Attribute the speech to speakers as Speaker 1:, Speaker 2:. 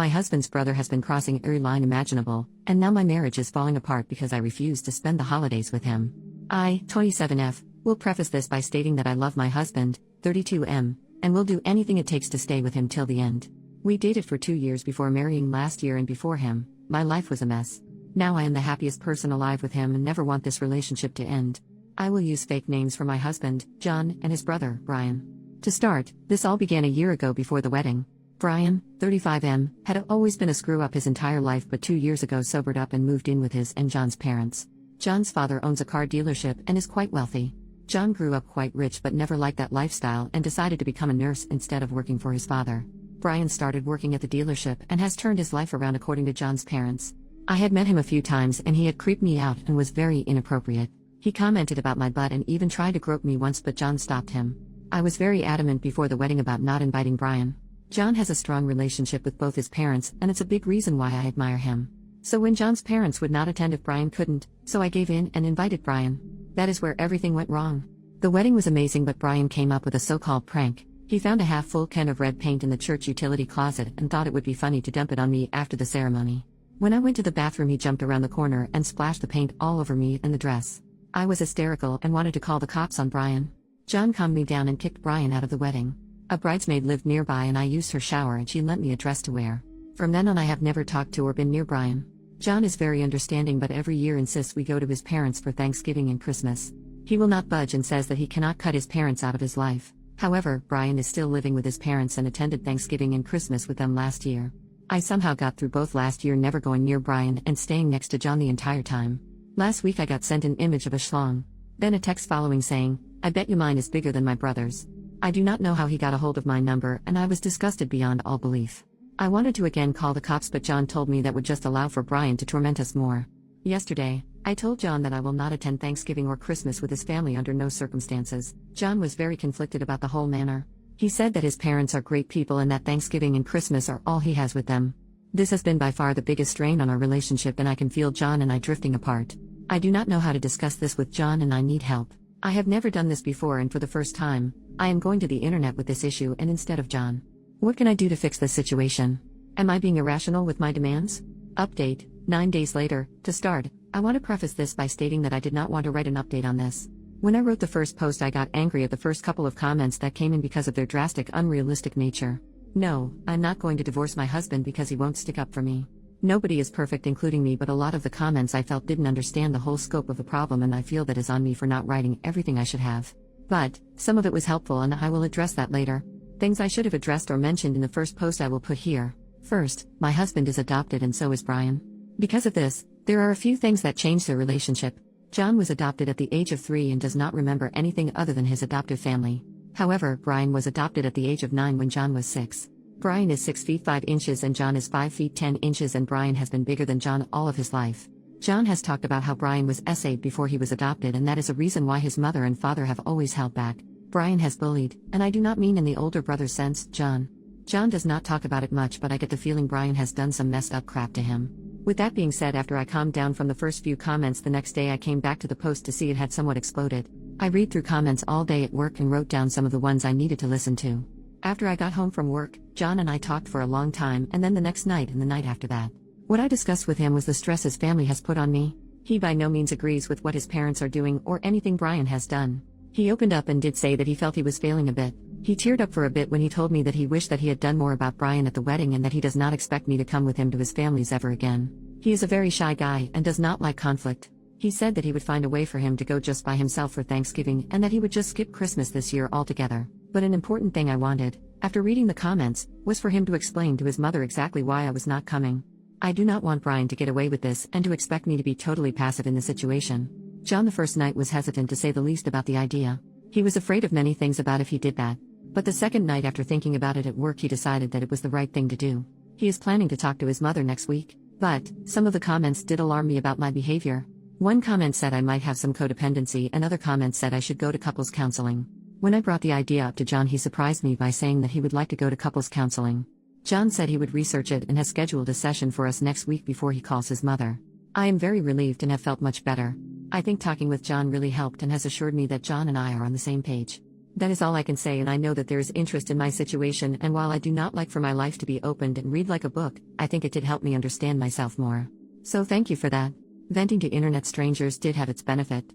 Speaker 1: My husband's brother has been crossing every line imaginable, and now my marriage is falling apart because I refuse to spend the holidays with him. I, 27F, will preface this by stating that I love my husband, 32M, and will do anything it takes to stay with him till the end. We dated for 2 years before marrying last year, and before him, my life was a mess. Now I am the happiest person alive with him and never want this relationship to end. I will use fake names for my husband, John, and his brother, Brian. To start, this all began a year ago before the wedding. Brian, 35M, had always been a screw-up his entire life, but 2 years ago sobered up and moved in with his and John's parents. John's father owns a car dealership and is quite wealthy. John grew up quite rich but never liked that lifestyle and decided to become a nurse instead of working for his father. Brian started working at the dealership and has turned his life around according to John's parents. I had met him a few times and he had creeped me out and was very inappropriate. He commented about my butt and even tried to grope me once, but John stopped him. I was very adamant before the wedding about not inviting Brian. John has a strong relationship with both his parents, and it's a big reason why I admire him. So when John's parents would not attend if Brian couldn't, so I gave in and invited Brian. That is where everything went wrong. The wedding was amazing, but Brian came up with a so-called prank. He found a half-full can of red paint in the church utility closet and thought it would be funny to dump it on me after the ceremony. When I went to the bathroom, he jumped around the corner and splashed the paint all over me and the dress. I was hysterical and wanted to call the cops on Brian. John calmed me down and kicked Brian out of the wedding. A bridesmaid lived nearby and I used her shower and she lent me a dress to wear. From then on I have never talked to or been near Brian. John is very understanding, but every year insists we go to his parents for Thanksgiving and Christmas. He will not budge and says that he cannot cut his parents out of his life. However, Brian is still living with his parents and attended Thanksgiving and Christmas with them last year. I somehow got through both last year, never going near Brian and staying next to John the entire time. Last week I got sent an image of a schlong. Then a text following saying, "I bet you mine is bigger than my brother's." I do not know how he got a hold of my number and I was disgusted beyond all belief. I wanted to again call the cops, but John told me that would just allow for Brian to torment us more. Yesterday, I told John that I will not attend Thanksgiving or Christmas with his family under no circumstances. John was very conflicted about the whole matter. He said that his parents are great people and that Thanksgiving and Christmas are all he has with them. This has been by far the biggest strain on our relationship, and I can feel John and I drifting apart. I do not know how to discuss this with John and I need help. I have never done this before, and for the first time, I am going to the internet with this issue and instead of John. What can I do to fix this situation? Am I being irrational with my demands? Update, 9 days later. To start, I want to preface this by stating that I did not want to write an update on this. When I wrote the first post, I got angry at the first couple of comments that came in because of their drastic, unrealistic nature. No, I'm not going to divorce my husband because he won't stick up for me. Nobody is perfect, including me, but a lot of the comments I felt didn't understand the whole scope of the problem, and I feel that is on me for not writing everything I should have. But some of it was helpful and I will address that later. Things I should have addressed or mentioned in the first post I will put here. First, my husband is adopted and so is Brian. Because of this, there are a few things that changed their relationship. John was adopted at the age of 3 and does not remember anything other than his adoptive family. However, Brian was adopted at the age of 9 when John was 6. Brian is 6 feet 5 inches and John is 5 feet 10 inches, and Brian has been bigger than John all of his life. John has talked about how Brian was SA'd before he was adopted, and that is a reason why his mother and father have always held back. Brian has bullied, and I do not mean in the older brother sense, John. John does not talk about it much, but I get the feeling Brian has done some messed up crap to him. With that being said, after I calmed down from the first few comments the next day, I came back to the post to see it had somewhat exploded. I read through comments all day at work and wrote down some of the ones I needed to listen to. After I got home from work, John and I talked for a long time, and then the next night and the night after that. What I discussed with him was the stress his family has put on me. He by no means agrees with what his parents are doing or anything Brian has done. He opened up and did say that he felt he was failing a bit. He teared up for a bit when he told me that he wished that he had done more about Brian at the wedding and that he does not expect me to come with him to his family's ever again. He is a very shy guy and does not like conflict. He said that he would find a way for him to go just by himself for Thanksgiving and that he would just skip Christmas this year altogether. But an important thing I wanted, after reading the comments, was for him to explain to his mother exactly why I was not coming. I do not want Brian to get away with this and to expect me to be totally passive in the situation. John the first night was hesitant to say the least about the idea. He was afraid of many things about if he did that. But the second night, after thinking about it at work, he decided that it was the right thing to do. He is planning to talk to his mother next week. But some of the comments did alarm me about my behavior. One comment said I might have some codependency, and other comments said I should go to couples counseling. When I brought the idea up to John, he surprised me by saying that he would like to go to couples counseling. John said he would research it and has scheduled a session for us next week before he calls his mother. I am very relieved and have felt much better. I think talking with John really helped and has assured me that John and I are on the same page. That is all I can say, and I know that there is interest in my situation, and while I do not like for my life to be opened and read like a book, I think it did help me understand myself more. So thank you for that. Venting to internet strangers did have its benefit.